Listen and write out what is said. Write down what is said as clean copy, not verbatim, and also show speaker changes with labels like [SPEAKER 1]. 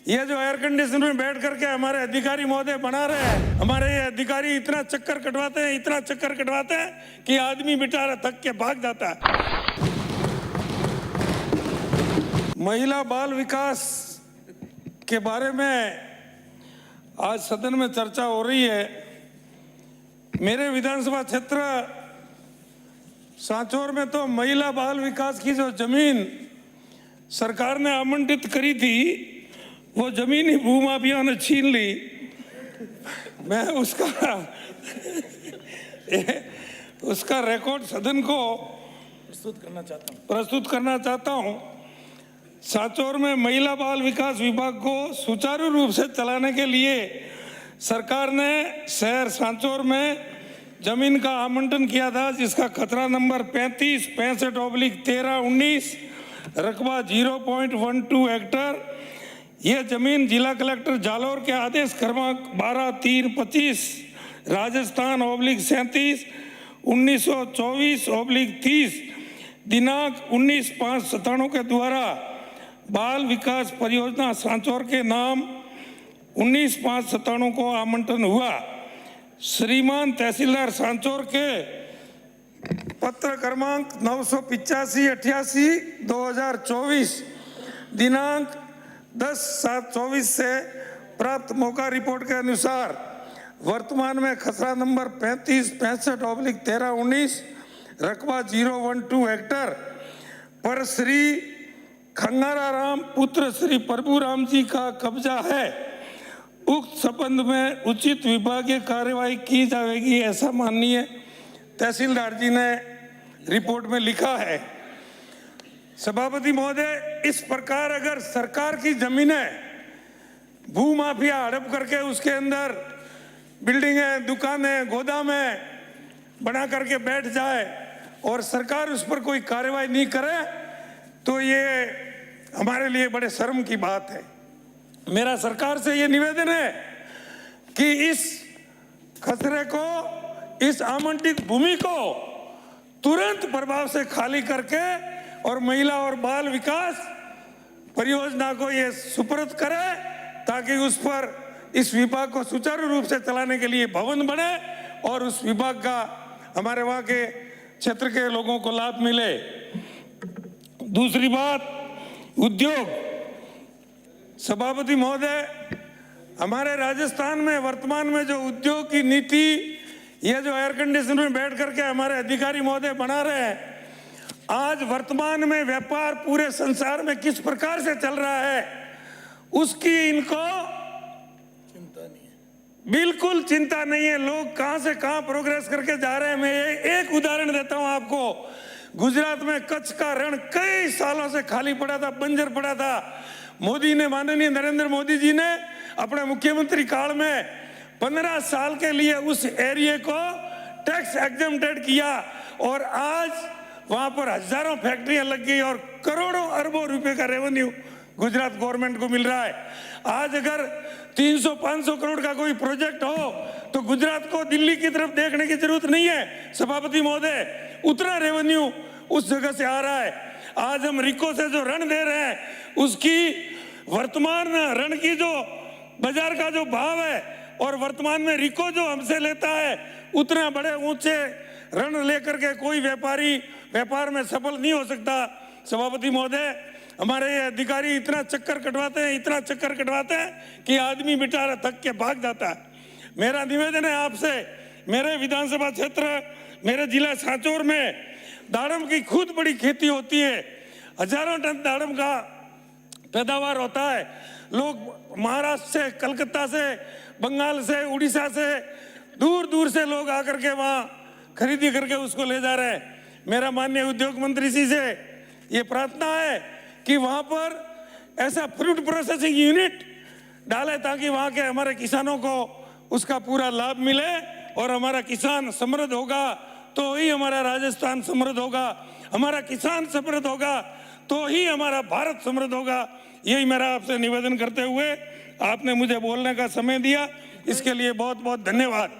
[SPEAKER 1] ये जो air condition में बैठ करके हमारे अधिकारी महोदय बना रहे हैं, हमारे ये अधिकारी इतना चक्कर कटवाते हैं कि आदमी बेचारा थक के भाग जाता है। महिला बाल विकास के बारे में आज सदन में चर्चा हो रही है। मेरे विधानसभा क्षेत्र सांचौर में तो महिला बाल विकास की जो जमीन सरकार ने आवंटित करी थी, वो जमीन ही भूमाफिया ने छीन ली। मैं उसका रिकॉर्ड सदन को प्रस्तुत करना चाहता हूं। सांचौर में महिला बाल विकास विभाग को सुचारू रूप से चलाने के लिए सरकार ने शहर सांचौर में जमीन का आवंटन किया था, जिसका खतरा नंबर 35/65/13/19 रकबा 0.12 हेक्टर। यह जमीन जिला कलेक्टर जालौर के आदेश क्रमांक 12/3/25 राजस्थान /37 1924/30 दिनांक 19/5/97 के द्वारा बाल विकास परियोजना सांचौर के नाम 19/5/97 को आवंटन हुआ। श्रीमान तहसीलदार सांचौर के पत्र क्रमांक 985/88/2024 दिनांक 10/7/24 से प्राप्त मौका रिपोर्ट के अनुसार वर्तमान में खसरा नंबर 35/65/13/19 रकबा 012 हेक्टर पर श्री खंगारा राम पुत्र श्री प्रभुराम जी का कब्जा है। उक्त संबंध में उचित विभागीय कार्यवाही की जाएगी, ऐसा माननीय तहसीलदार जी ने रिपोर्ट में लिखा है। सभापति महोदय, इस प्रकार अगर सरकार की जमीनें भूमाफिया हड़प करके उसके अंदर बिल्डिंगें, दुकानें, गोदामें बना करके बैठ जाए और सरकार उस पर कोई कार्रवाई नहीं करे, तो ये हमारे लिए बड़े शर्म की बात है। मेरा सरकार से ये निवेदन है कि इस खसरे को, इस आवंटित भूमि को तुरंत प्रभाव से खाली करके और महिला और बाल विकास परियोजना को ये सुपुर्द करे, ताकि उस पर इस विभाग को सुचारू रूप से चलाने के लिए भवन बने और उस विभाग का हमारे वहाँ के क्षेत्र के लोगों को लाभ मिले। दूसरी बात, उद्योग। सभापति महोदय, हमारे राजस्थान में वर्तमान में जो उद्योग की नीति, ये जो एयर कंडीशन में बैठ करके हमारे अधिकारी महोदय बना रहे हैं, आज वर्तमान में व्यापार पूरे संसार में किस प्रकार से चल रहा है, उसकी इनको चिंता नहीं है, बिल्कुल चिंता नहीं है। लोग कहां से कहां प्रोग्रेस करके जा रहे हैं। मैं एक उदाहरण देता हूं आपको। गुजरात में कच्छ का रण कई सालों से खाली पड़ा था, बंजर पड़ा था। मोदी ने, माननीय नरेंद्र मोदी जी ने अपने मुख्यमंत्री काल में 15 साल के लिए उस एरिया को टैक्स एग्जम्प्टेड किया और आज वहां पर हजारों फैक्ट्रियां लग गई और करोड़ों अरबों रुपए का रेवेन्यू गुजरात गवर्नमेंट को मिल रहा है। आज अगर 300-500 करोड़ का कोई प्रोजेक्ट हो तो गुजरात को दिल्ली की तरफ देखने की जरूरत नहीं है। सभापति महोदय, उतना रेवेन्यू उस जगह से आ रहा है। आज हम रिको से जो ऋण दे रहे हैं, उसकी वर्तमान ऋण की जो बाजार का जो भाव है और वर्तमान में रिको जो हमसे लेता है, उतना बड़े ऊंचे ऋण लेकर के कोई व्यापारी व्यापार में सफल नहीं हो सकता। सभापति महोदय, हमारे ये अधिकारी इतना चक्कर कटवाते हैं कि आदमी बेचारा थक के भाग जाता है। मेरा निवेदन है आपसे, मेरे विधानसभा क्षेत्र, मेरे जिला सांचौर में दाड़म की खुद बड़ी खेती होती है। हजारों टन दाड़म का पैदावार होता है। लोग महाराष्ट्र से, कलकत्ता से, बंगाल से, उड़ीसा से, दूर दूर से लोग आकर के वहाँ खरीदी करके उसको ले जा रहे हैं। मेरा माननीय उद्योग मंत्री जी से ये प्रार्थना है कि वहाँ पर ऐसा फ्रूट प्रोसेसिंग यूनिट डाले, ताकि वहाँ के हमारे किसानों को उसका पूरा लाभ मिले और हमारा किसान समृद्ध होगा तो ही हमारा राजस्थान समृद्ध होगा, हमारा किसान समृद्ध होगा तो ही हमारा भारत समृद्ध होगा। यही मेरा आपसे निवेदन करते हुए आपने मुझे बोलने का समय दिया, इसके लिए बहुत बहुत धन्यवाद।